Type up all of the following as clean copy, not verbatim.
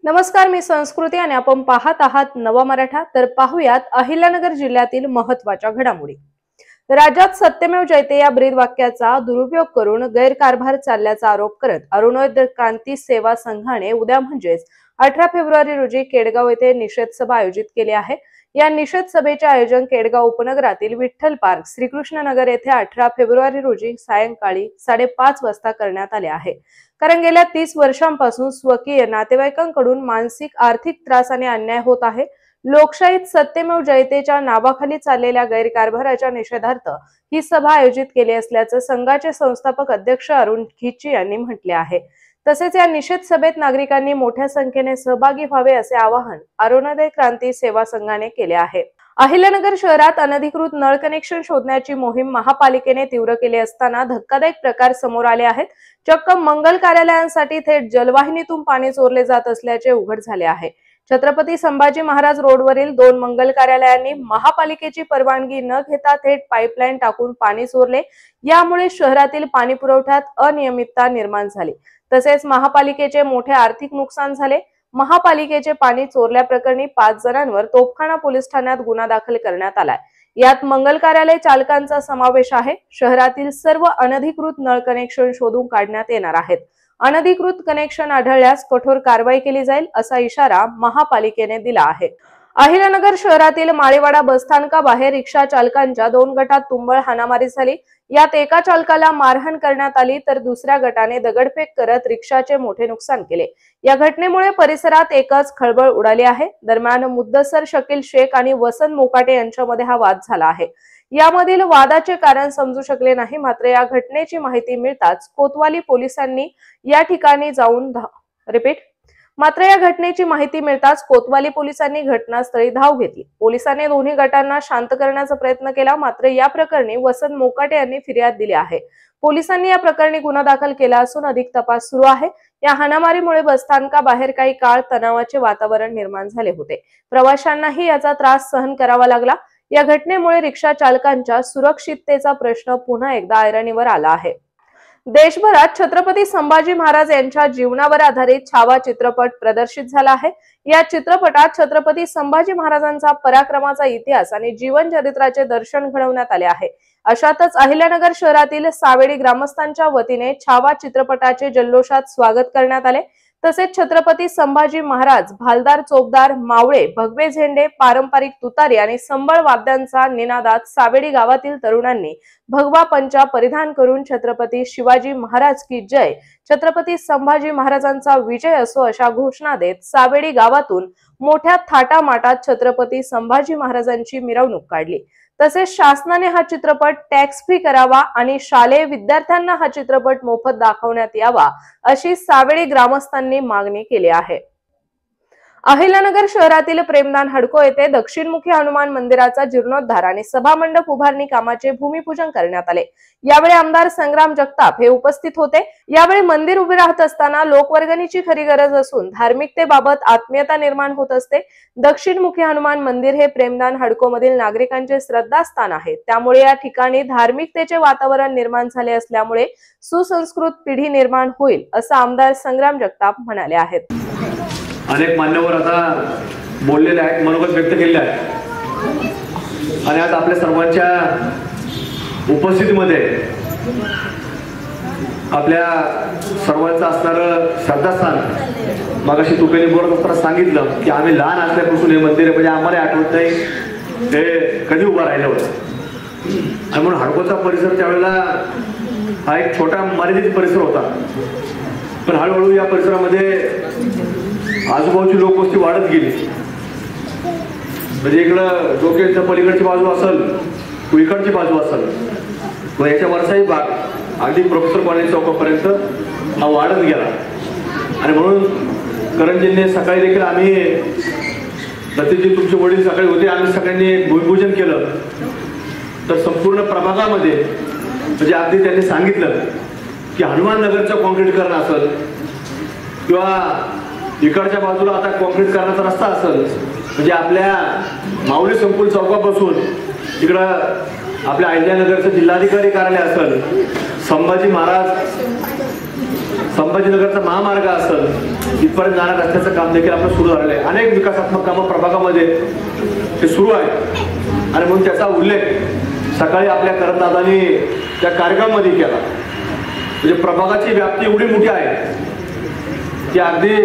नमस्कार, मी संस्कृती आणि आपण पाहत आहात नवा मराठा। तर पाहूयात अहिल्यानगर जिल्ह्यातील महत्त्वाच्या घडामोडी। राज्यात सत्यमेव जयते या ब्रीद वाक्याचा दुरुपयोग करून गैरकारभार चालल्याचा आरोप करत अरुणोदय क्रांती सेवा संघाने उद्या म्हणजेच 18 फेब्रुवारी रोजी केडगाव येथे निषेध सभा आयोजित केली आहे। या निषेध सभेचे आयोजन केडगाव उपनगरातील विठ्ठल पार्क श्रीकृष्ण नगर येथे 18 फेब्रुवारी रोजी सायंकाळी 5:30 वाजता करण्यात आले आहे। कारण गेल्या 30 वर्षांपासून स्वकीय नातेवाईकांकडून मानसिक आर्थिक त्रास आणि अन्याय होत आहे। लोकशाहीत सत्यमेव जयतेच्या नावाखाली चाललेल्या गैरकारभाराच्या निषेधार्थ ही सभा आयोजित केली असल्याचं संघाचे संस्थापक अध्यक्ष अरुण खिची यांनी म्हटले आहे। तसेच या निषेध सभेत नागरिकांनी मोठ्या संख्येने सहभागी व्हावे असे आवाहन अरुणोदय क्रांती सेवा संघाने केले आहे। अहिल्यानगर शहरात अनधिकृत नळ कनेक्शन शोधण्याची मोहीम महापालिकेने तीव्र केली असताना धक्कादायक प्रकार समोर आले आहेत। चक्क मंगल कार्यालयांसाठी थेट जलवाहिनीतून पाणी चोरले जात असल्याचे उघड झाले आहे। छत्रपती संभाजी महाराज रोडवरील 2 मंगल कार्यालयांनी महापालिकेची परवानगी न घेता थेट पाईपलाईन टाकून पाणी चोरले। यामुळे शहरातील पाणी पुरवठ्यात अनियमितता निर्माण झाली। तसेच महापालिकेचे मोठे आर्थिक नुकसान झाले। महापालिकेचे पाणी चोरल्याप्रकरणी 5 जणांवर तोफखाना पोलीस ठाण्यात गुन्हा दाखल करण्यात आलाय। यात मंगल कार्यालय चालकांचा समावेश आहे। शहरातील सर्व अनधिकृत नळ कनेक्शन शोधून काढण्यात येणार आहेत। अनधिकृत कनेक्शन आढळल्यास कठोर कारवाई केली जाईल असा इशारा महापालिकेने दिला आहे। अहिल्यानगर शहरातील माळेवाडा बसस्थानकाबाहेर रिक्षा चालकांच्या 2 गटात तुंबळ हाणामारी झाली। यात एका चालकाला मारहाण करण्यात आली तर दुसऱ्या गटाने दगडफेक करत रिक्षाचे मोठे नुकसान केले। या घटनेमुळे परिसरात एकच खळबळ उडाली आहे। दरम्यान मुद्दसर शकील शेख आणि वसंत मोकाटे यांच्यामध्ये हा वाद झाला आहे। यामधील वादाचे कारण समजू शकले नाही। मात्र या घटनेची माहिती मिळताच कोतवाली पोलिसांनी या ठिकाणी जाऊन घटनास्थळी धाव घेतली। पोलिसांनी दोन्ही गटांना शांत करण्याचा प्रयत्न केला। मात्र या प्रकरणी वसंत मोकाटे यांनी फिर्याद दिली आहे। पोलिसांनी या प्रकरणी गुन्हा दाखल केला असून अधिक तपास सुरू आहे। या हाणामारीमुळे बसस्थानकाबाहेर काही काळ तणावाचे वातावरण निर्माण झाले होते। प्रवाशांनाही याचा त्रास सहन करावा लागला। या घटनेमुळे रिक्षा चालकांच्या सुरक्षिततेचा प्रश्न पुन्हा एकदा ऐरणीवर आला आहे। देशभरात छत्रपती संभाजी महाराज यांच्या जीवनावर आधारित छावा चित्रपट प्रदर्शित झाला आहे। या चित्रपटात छत्रपती संभाजी महाराजांचा पराक्रमाचा इतिहास आणि जीवन चरित्राचे दर्शन घडवण्यात आले आहे। अशातच अहिल्यानगर शहरातील सावेडी ग्रामस्थांच्या वतीने छावा चित्रपटाचे जल्लोषात स्वागत करण्यात आले। तसेच छत्रपती संभाजी महाराज भालदार चोपदार मावळे भगवे झेंडे पारंपरिक तुतारी आणि संबळ वाद्यांचा निनादात सावेडी गावातील तरुणांनी भगवा पंचा परिधान करून छत्रपती शिवाजी महाराज की जय, छत्रपती संभाजी महाराजांचा विजय असो अशा घोषणा देत सावेडी गावातून मोठ्या थाटामाटात छत्रपती संभाजी महाराजांची मिरवणूक काढली। तसेच शासनाने हा चित्रपट टॅक्स फ्री करावा आणि शालेय विद्यार्थ्यांना हा चित्रपट मोफत दाखवण्यात यावा अशी सावेडी ग्रामस्थांनी मागणी केली आहे। अहिल्यानगर शहरातील प्रेमदान हडको येथे दक्षिणमुखी हनुमान मंदिराचा जीर्णोद्धार आणि सभामंडप उभारणी कामाचे भूमिपूजन करण्यात आले। यावेळी आमदार संग्राम जगताप हे उपस्थित होते। यावेळी मंदिर उभे राहत असताना लोकवर्गणीची खरी गरज असून धार्मिकतेबाबत आत्मीयता निर्माण होत असते। दक्षिणमुखी हनुमान मंदिर हे प्रेमदान हडको मधील नागरिकांचे श्रद्धास्थान आहे। त्यामुळे या ठिकाणी धार्मिकतेचे वातावरण निर्माण झाले असल्यामुळे सुसंस्कृत पिढी निर्माण होईल असं आमदार संग्राम जगताप म्हणाले आहेत। अनेक मान्यवर आता बोललेले आहेत, मनोगत व्यक्त केलेले आहेत आणि आज आपल्या सर्वांच्या उपस्थितीमध्ये आपल्या सर्वांचं असणारं श्रद्धास्थान मगाशी तुपेने बोलत असताना सांगितलं की आम्ही लहान असल्यापासून हे मंदिर म्हणजे आम्हाला आठवत नाही हे कधी उभं राहिलं होतं। आणि म्हणून हडकोचा परिसर त्यावेळेला हा एक छोटा मर्यादित परिसर होता, पण हळूहळू या परिसरामध्ये आजूबाजूची लोकवस्ती वाढत गेली। म्हणजे इकडं डोक्याच्या पलीकडची बाजू असेल, इकडची बाजू असेल व याच्या वरचाही भाग अगदी प्रोफेसर कॉलेज चौकापर्यंत हा वाढत गेला। आणि म्हणून करंजींनी सकाळी देखील आम्ही दत्तजी तुमचे वडील सकाळी होते, आम्ही सगळ्यांनी भूमिपूजन केलं। तर संपूर्ण प्रभागामध्ये म्हणजे अगदी त्यांनी सांगितलं की हनुमान नगरचं कॉन्क्रीटीकरण असेल किंवा इकडच्या बाजूला आता कॉन्क्रीट करण्याचा रस्ता असेल, म्हणजे आपल्या माऊली संकुल चौकापासून इकडं आपल्या अहिल्यानगरचं जिल्हाधिकारी कार्यालय असेल, संभाजी महाराज संभाजीनगरचा महामार्ग असेल, इथपर्यंत जाणार रस्त्याचं काम देखील आपलं सुरू झालेलं आहे. अनेक विकासात्मक कामं प्रभागामध्ये ते सुरू आहेत आणि म्हणून त्याचा उल्लेख सकाळी आपल्या करतदादांनी त्या कार्यक्रमामध्ये केला. म्हणजे प्रभागाची व्याप्ती एवढी मोठी आहे की अगदी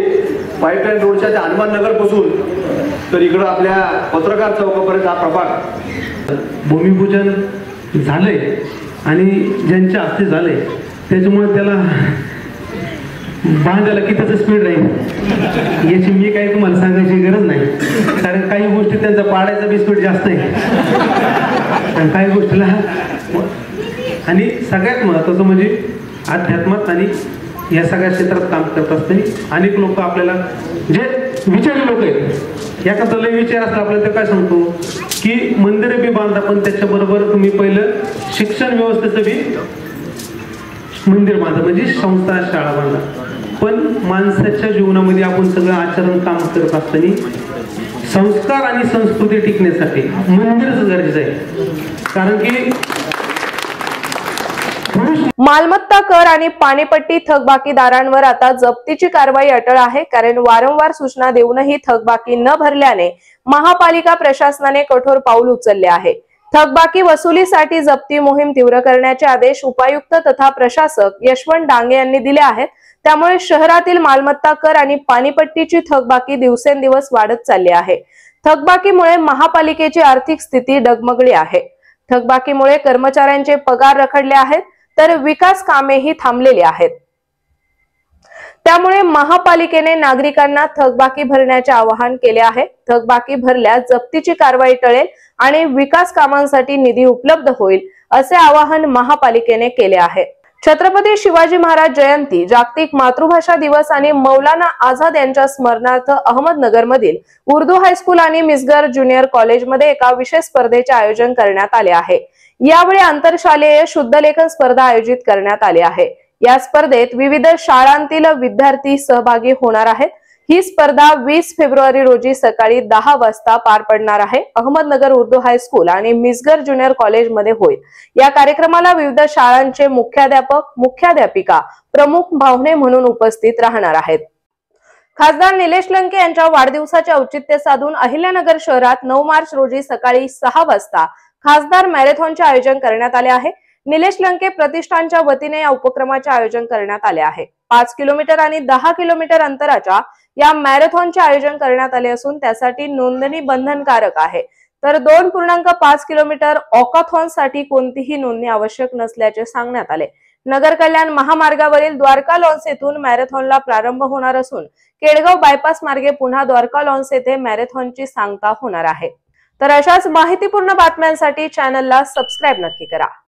पाईपलाईन रोडच्या त्या हनुमान नगरपासून तर इकडं आपल्या पत्रकार चौकापर्यंत हा प्रभाग भूमिपूजन झालंय आणि ज्यांच्या हस्ते झालंय त्याच्यामुळे त्याला बांधायला कितीचं स्पीड राहील याची मी काही तुम्हाला सांगायची गरज नाही, कारण काही गोष्टी त्यांचा पाडायचा बी स्पीड जास्त आहे आणि काही गोष्टीला. आणि सगळ्यात महत्त्वाचं म्हणजे अध्यात्मात आणि या सगळ्या क्षेत्रात काम करत असताना अनेक लोक आपल्याला जे विचारी लोक आहेत, याचा लय विचार असला आपल्याला तर काय सांगतो की मंदिरं बी बांधा, पण त्याच्याबरोबर तुम्ही पहिलं शिक्षण व्यवस्थेचं बी मंदिर बांधा, म्हणजे संस्था शाळा बांधा. पण माणसाच्या जीवनामध्ये आपण सगळं आचरण काम करत असताना संस्कार आणि संस्कृती टिकण्यासाठी मंदिरच गरजेचं आहे. कारण की मालमत्ता कर आणि पाणीपट्टी थकबाकीदारांवर आता जप्तीची कारवाई अटळ आहे, कारण वारंवार सूचना देऊनही थकबाकी न भरल्याने महापालिका प्रशासनाने कठोर पाऊल उचलले आहे. थकबाकी वसुलीसाठी जप्ती मोहीम तीव्र करण्याचे आदेश उपायुक्त तथा प्रशासक यशवंत डांगे यांनी दिले आहेत. त्यामुळे शहरातील मालमत्ता कर आणि पाणीपट्टीची थकबाकी दिवसेंदिवस वाढत चालली आहे. थकबाकीमुळे महापालिकेची आर्थिक स्थिती डगमगली आहे. थकबाकीमुळे कर्मचाऱ्यांचे पगार रखडले आहेत, तर विकास कामेही थांबलेली आहेत. त्यामुळे महापालिकेने नागरिकांना थकबाकी भरण्याचे आवाहन केले आहे. थकबाकी भरल्यास जप्तीची कारवाई टळेल आणि विकास कामांसाठी निधी उपलब्ध होईल, असे आवाहन महापालिकेने केले आहे. छत्रपती शिवाजी महाराज जयंती, जागतिक मातृभाषा दिवस आणि मौलाना आझाद यांच्या स्मरणार्थ अहमदनगर मधील उर्दू हायस्कूल आणि मिसगर ज्युनियर कॉलेजमध्ये एका विशेष स्पर्धेचे आयोजन करण्यात आले आहे. यावेळी आंतरशालेय शुद्धलेखन स्पर्धा आयोजित करण्यात आली आहे. या स्पर्धेत विविध शाळांतील विद्यार्थी सहभागी होणार आहेत. ही स्पर्धा 20 फेब्रुवारी रोजी सकाळी 10 वाजता पार पडणार आहे. अहमदनगर उर्दू हायस्कूल आणि मिसगर ज्युनियर कॉलेज मध्ये होईल. या कार्यक्रमाला विविध शाळांचे मुख्याध्यापक, मुख्याध्यापिका प्रमुख पाहुणे म्हणून उपस्थित राहणार आहेत. खासदार निलेश लंके यांच्या वाढदिवसाचे औचित्य साधून अहिल्यानगर शहरात 9 मार्च रोजी सकाळी 6 वाजता खासदार मॅरेथॉनचे आयोजन करण्यात आले आहे. निलेश लंके प्रतिष्ठानच्या वतीने या उपक्रमाचे आयोजन करण्यात आले आहे. 5 किलोमीटर आणि 10 किलोमीटर अंतराच्या या मॅरेथॉनचे आयोजन करण्यात आले असून त्यासाठी नोंदणी बंधनकारक आहे. तर 2.5 किलोमीटर ऑकाथॉन साठी कोणतीही नोंदणी आवश्यक नसल्याचे सांगण्यात आले. नगर कल्याण महामार्गावरील द्वारका लॉन्स येथून मॅरेथॉनला प्रारंभ होणार असून केडगाव बायपास मार्गे पुन्हा द्वारका लॉन्स येथे मॅरेथॉनची सांगता होणार आहे. तर अशाच माहितीपूर्ण बातम्यांसाठी चॅनलला सबस्क्राईब नक्की करा.